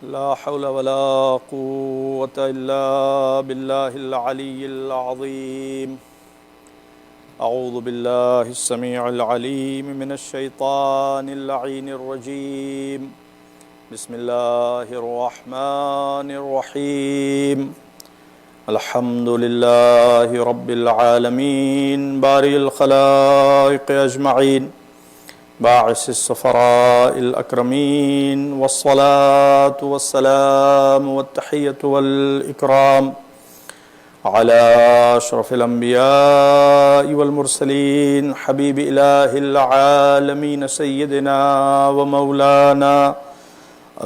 لا حول ولا قوة إلا بالله العلي العظيم. أعوذ بالله السميع العليم من الشيطان اللعين الرجيم. بسم الله الرحمن الرحيم. الحمد لله رب العالمين بارئ الخلائق أجمعين باعث السفراء الأكرمين، والصلاة والسلام والتحية والإكرام على أشرف الأنبياء والمرسلين حبيب إله العالمين سيدنا ومولانا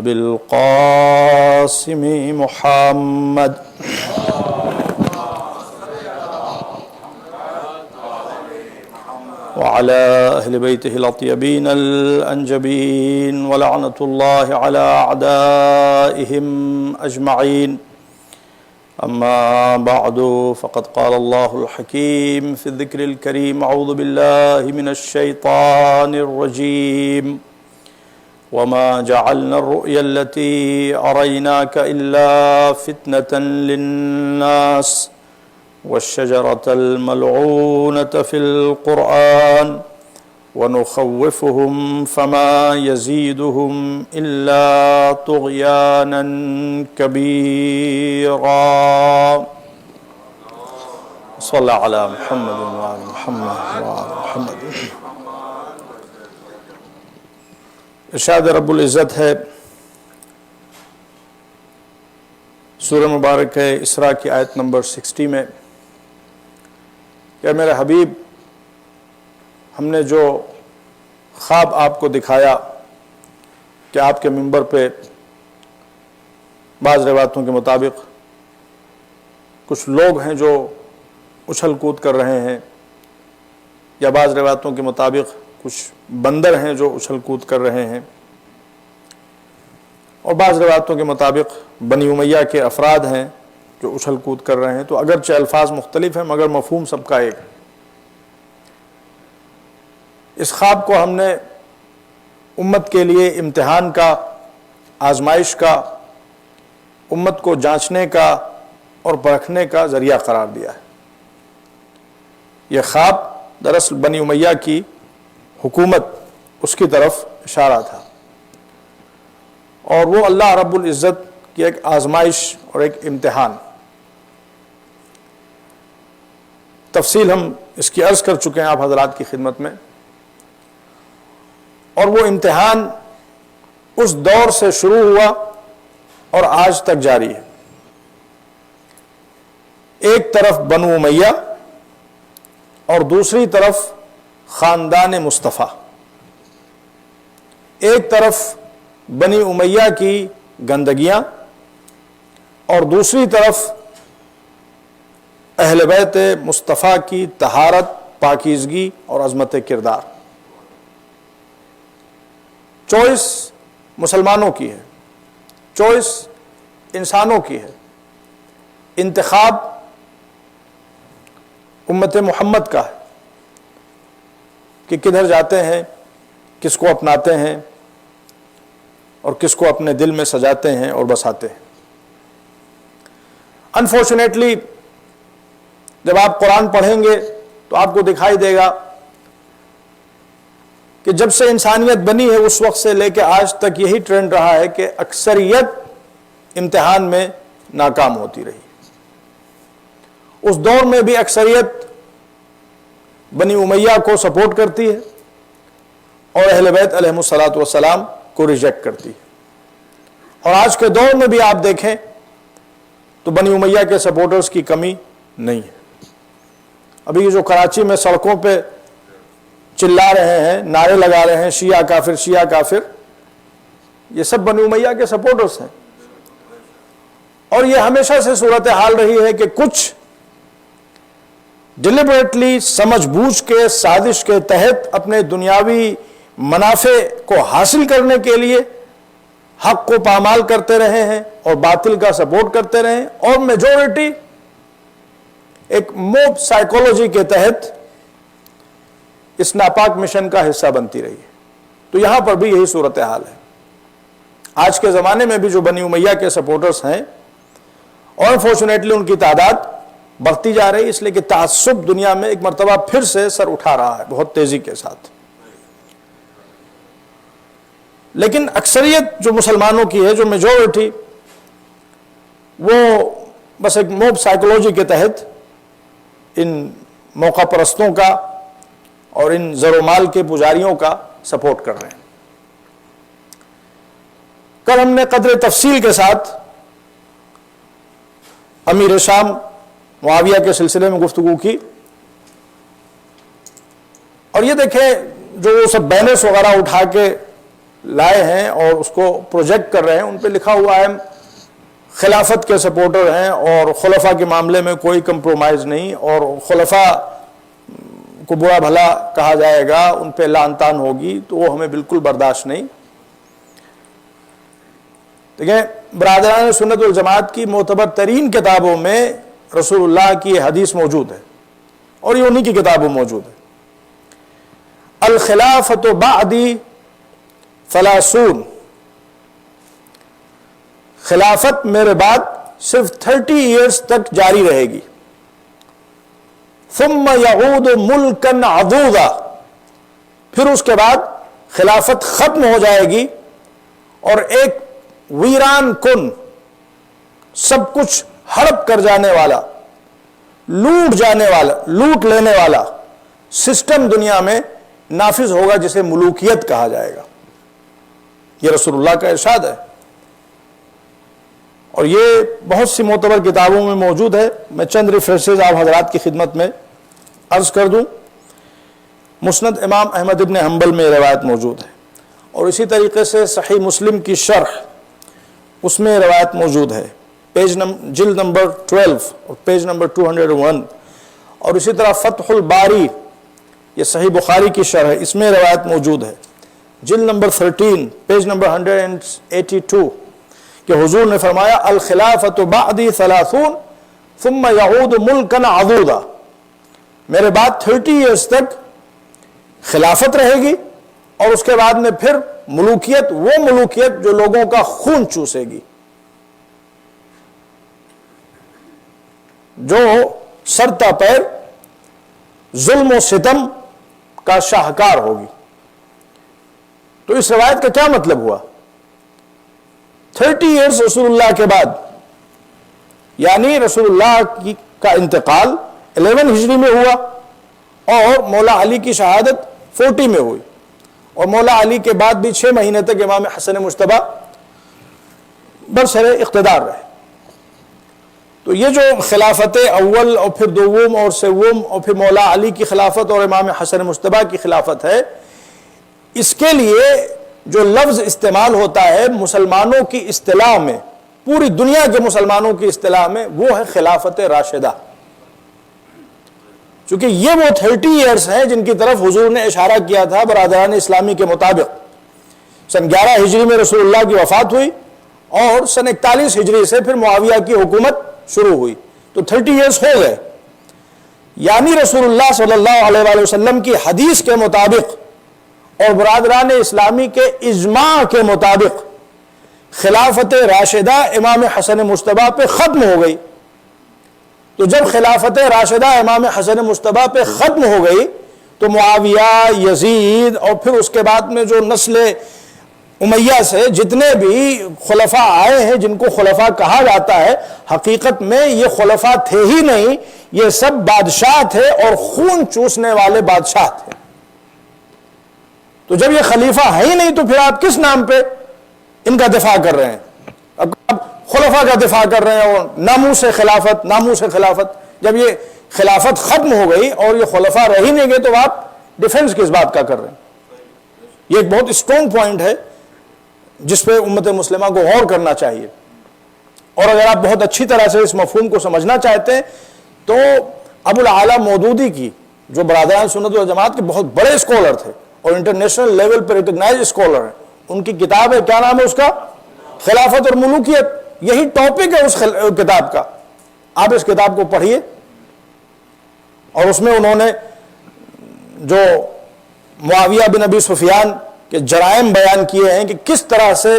أبي القاسم محمد وعلى أهل بيته الأطيبين الأنجبين، ولعنة الله على أعدائهم أجمعين. أما بعد، فقد قال الله الحكيم في الذكر الكريم: أعوذ بالله من الشيطان الرجيم. وما جعلنا الرؤيا التي أريناك إلا فتنة للناس والشجرة الملعونة في القرآن ونخوفهم فما يزيدهم إلا طغيانا كبيرا. صلى على محمد وعلى محمد وعلى محمد. ارشاد رب العزت ہے سورہ مبارک اسراء کی آیت نمبر 60 میں کہ میرے حبیب، ہم نے جو خواب آپ کو دکھایا کہ آپ کے منبر پہ بعض روایتوں کے مطابق کچھ لوگ ہیں جو اچھل کود کر رہے ہیں، یا بعض روایتوں کے مطابق کچھ بندر ہیں جو اچھل کود کر رہے ہیں، اور بعض روایتوں کے مطابق بنی امیہ کے افراد ہیں جو اچھل کود کر رہے ہیں. تو اگرچہ الفاظ مختلف ہیں مگر مفہوم سب کا ایک ہے. اس خواب کو ہم نے امت کے لیے امتحان کا، آزمائش کا، امت کو جانچنے کا اور پرکھنے کا ذریعہ قرار دیا ہے. یہ خواب دراصل بنی امیہ کی حکومت، اس کی طرف اشارہ تھا، اور وہ اللہ رب العزت کی ایک آزمائش اور ایک امتحان. تفصیل ہم اس کی عرض کر چکے ہیں آپ حضرات کی خدمت میں، اور وہ امتحان اس دور سے شروع ہوا اور آج تک جاری ہے. ایک طرف بنو امیہ اور دوسری طرف خاندان مصطفیٰ. ایک طرف بنی امیہ کی گندگیاں اور دوسری طرف اہل بیت مصطفیٰ کی طہارت، پاکیزگی اور عظمت کردار. چوائس مسلمانوں کی ہے، چوائس انسانوں کی ہے، انتخاب امت محمد کا ہے کہ کدھر جاتے ہیں، کس کو اپناتے ہیں اور کس کو اپنے دل میں سجاتے ہیں اور بساتے ہیں. انفارچونیٹلی جب آپ قرآن پڑھیں گے تو آپ کو دکھائی دے گا کہ جب سے انسانیت بنی ہے اس وقت سے لے کے آج تک یہی ٹرینڈ رہا ہے کہ اکثریت امتحان میں ناکام ہوتی رہی. اس دور میں بھی اکثریت بنی امیہ کو سپورٹ کرتی ہے اور اہل بیت علیہ الصلوۃ والسلام کو ریجیکٹ کرتی ہے. اور آج کے دور میں بھی آپ دیکھیں تو بنی امیہ کے سپورٹرز کی کمی نہیں ہے. ابھی جو کراچی میں سڑکوں پہ چلا رہے ہیں، نعرے لگا رہے ہیں شیعہ کافر شیعہ کافر، یہ سب بنی امیہ کے سپورٹرز ہیں. اور یہ ہمیشہ سے صورتحال رہی ہے کہ کچھ ڈیلیبریٹلی سمجھ بوجھ کے سازش کے تحت اپنے دنیاوی منافع کو حاصل کرنے کے لیے حق کو پامال کرتے رہے ہیں اور باطل کا سپورٹ کرتے رہے ہیں، اور میجورٹی ایک موب سائیکولوجی کے تحت اس ناپاک مشن کا حصہ بنتی رہی ہے. تو یہاں پر بھی یہی صورتحال ہے. آج کے زمانے میں بھی جو بنی امیہ کے سپورٹرز ہیں، اور انفارچونیٹلی ان کی تعداد بڑھتی جا رہی ہے، اس لیے کہ تعصب دنیا میں ایک مرتبہ پھر سے سر اٹھا رہا ہے بہت تیزی کے ساتھ۔ لیکن اکثریت جو مسلمانوں کی ہے، جو میجورٹی، وہ بس ایک موب سائیکولوجی کے تحت ان موقع پرستوں کا اور ان زر و مال کے پجاریوں کا سپورٹ کر رہے ہیں۔ کل ہم نے قدر تفصیل کے ساتھ امیر شام معاویہ کے سلسلے میں گفتگو کی، اور یہ دیکھیں جو وہ سب بینرز وغیرہ اٹھا کے لائے ہیں اور اس کو پروجیکٹ کر رہے ہیں، ان پہ لکھا ہوا ہے خلافت کے سپورٹر ہیں اور خلفاء کے معاملے میں کوئی کمپرومائز نہیں، اور خلفاء کو برا بھلا کہا جائے گا، ان پہ لعن طعن ہوگی، تو وہ ہمیں بالکل برداشت نہیں۔ دیکھیں برادران سنت والجماعت کی معتبر ترین کتابوں میں رسول اللہ کی یہ حدیث موجود ہے، اور یہ انہی کی کتابوں موجود ہے، الخلافۃ بعدی 30، خلافت میرے بعد صرف 30 ایئرز تک جاری رہے گی، ثم یعود ملکا عضوضا، پھر اس کے بعد خلافت ختم ہو جائے گی اور ایک ویران کن، سب کچھ ہڑپ کر جانے والا، لوٹ لینے والا سسٹم دنیا میں نافذ ہوگا، جسے ملوکیت کہا جائے گا۔ یہ رسول اللہ کا ارشاد ہے، اور یہ بہت سی معتبر کتابوں میں موجود ہے۔ میں چند ریفرنسز آپ حضرات کی خدمت میں عرض کر دوں۔ مسند امام احمد ابن حنبل میں روایت موجود ہے، اور اسی طریقے سے صحیح مسلم کی شرح، اس میں روایت موجود ہے، جلد نمبر 12 اور پیج نمبر 201، اور اسی طرح فتح الباری، یہ صحیح بخاری کی شرح ہے، اس میں روایت موجود ہے، جلد نمبر 13 پیج نمبر 182، کہ حضور نے فرمایا الخلافۃ بعدی 30 ثم یعود ملکا عضوضا، میرے بعد 30 ایئرز تک خلافت رہے گی، اور اس کے بعد میں پھر ملوکیت، وہ ملوکیت جو لوگوں کا خون چوسے گی، جو سر تا پیر ظلم و ستم کا شاہکار ہوگی۔ تو اس روایت کا کیا مطلب ہوا؟ 30 ایئرز رسول اللہ کے بعد، یعنی رسول اللہ کا انتقال 11 ہجری میں ہوا، اور مولا علی کی شہادت 40 میں ہوئی، اور مولا علی کے بعد بھی 6 مہینے تک امام حسن مجتبی برسر اقتدار رہے۔ تو یہ جو خلافت اول اور پھر دوم اور سوم اور پھر مولا علی کی خلافت اور امام حسن مجتبی کی خلافت ہے، اس کے لیے جو لفظ استعمال ہوتا ہے مسلمانوں کی اصطلاح میں، پوری دنیا کے مسلمانوں کی اصطلاح میں، وہ ہے خلافت راشدہ، چونکہ یہ وہ 30 ایئرز ہیں جن کی طرف حضور نے اشارہ کیا تھا برادران اسلامی کے مطابق۔ سن 11 ہجری میں رسول اللہ کی وفات ہوئی، اور سن 41 ہجری سے پھر معاویہ کی حکومت شروع ہوئی، تو 30 ایئرز ہو گئے۔ یعنی رسول اللہ صلی اللہ علیہ وآلہ وسلم کی حدیث کے مطابق اور برادران اسلامی کے اجماع کے مطابق خلافت راشدہ امام حسن مجتبی پہ ختم ہو گئی۔ تو جب خلافت راشدہ امام حسن مجتبی پہ ختم ہو گئی، تو معاویہ، یزید، اور پھر اس کے بعد میں جو نسل امیہ سے جتنے بھی خلفاء آئے ہیں، جن کو خلفاء کہا جاتا ہے، حقیقت میں یہ خلفاء تھے ہی نہیں، یہ سب بادشاہ تھے، اور خون چوسنے والے بادشاہ تھے۔ تو جب یہ خلیفہ ہے ہی نہیں، تو پھر آپ کس نام پہ ان کا دفاع کر رہے ہیں؟ اب خلفاء کا دفاع کر رہے ہیں، اور ناموس خلافت، ناموس خلافت۔ جب یہ خلافت ختم ہو گئی اور یہ خلفاء رہ ہی نہیں گئے، تو آپ ڈیفنس کس بات کا کر رہے ہیں؟ یہ ایک بہت اسٹرانگ پوائنٹ ہے جس پہ امت مسلمہ کو غور کرنا چاہیے۔ اور اگر آپ بہت اچھی طرح سے اس مفہوم کو سمجھنا چاہتے ہیں، تو ابو العالیٰ مودودی کی، جو برادران سنت والجماعت کے بہت بڑے اسکالر تھے اور انٹرنیشنل لیول پر ریکگنائز اسکالر ہیں، ان کی کتاب ہے، کیا نام ہے اس کا؟ خلافت اور ملوکیت۔ یہی ٹاپک ہے اس کتاب کا، آپ اس کتاب کو پڑھیے۔ اور اس میں انہوں نے جو معاویہ بن ابی سفیان کے جرائم بیان کیے ہیں کہ کس طرح سے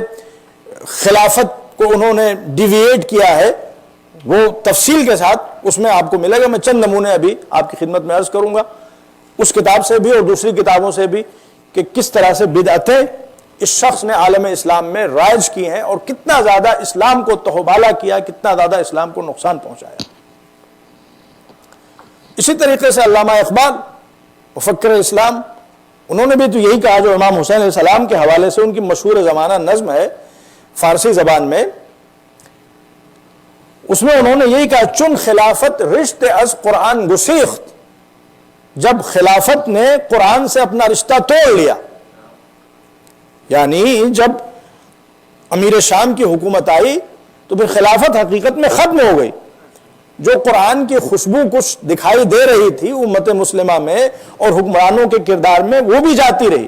خلافت کو انہوں نے ڈیویٹ کیا ہے وہ تفصیل کے ساتھ اس میں آپ کو ملے گا. میں چند نمونے ابھی آپ کی خدمت میں عرض کروں گا اس کتاب سے بھی اور دوسری کتابوں سے بھی کہ کس طرح سے بدعتیں اس شخص نے عالم اسلام میں رائج کی ہیں اور کتنا زیادہ اسلام کو تہوبالا کیا, کتنا زیادہ اسلام کو نقصان پہنچایا. اسی طریقے سے علامہ اقبال مفکر اسلام انہوں نے بھی تو یہی کہا جو امام حسین علیہ السلام کے حوالے سے ان کی مشہور زمانہ نظم ہے فارسی زبان میں, اس میں انہوں نے یہی کہا چن خلافت رشتے از قرآن گسیخت, جب خلافت نے قرآن سے اپنا رشتہ توڑ لیا, یعنی جب امیر شام کی حکومت آئی تو پھر خلافت حقیقت میں ختم ہو گئی. جو قرآن کی خوشبو کچھ دکھائی دے رہی تھی امت مسلمہ میں اور حکمرانوں کے کردار میں وہ بھی جاتی رہی.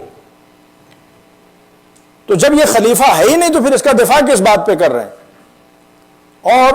تو جب یہ خلیفہ ہے ہی نہیں تو پھر اس کا دفاع کس بات پہ کر رہے ہیں؟ اور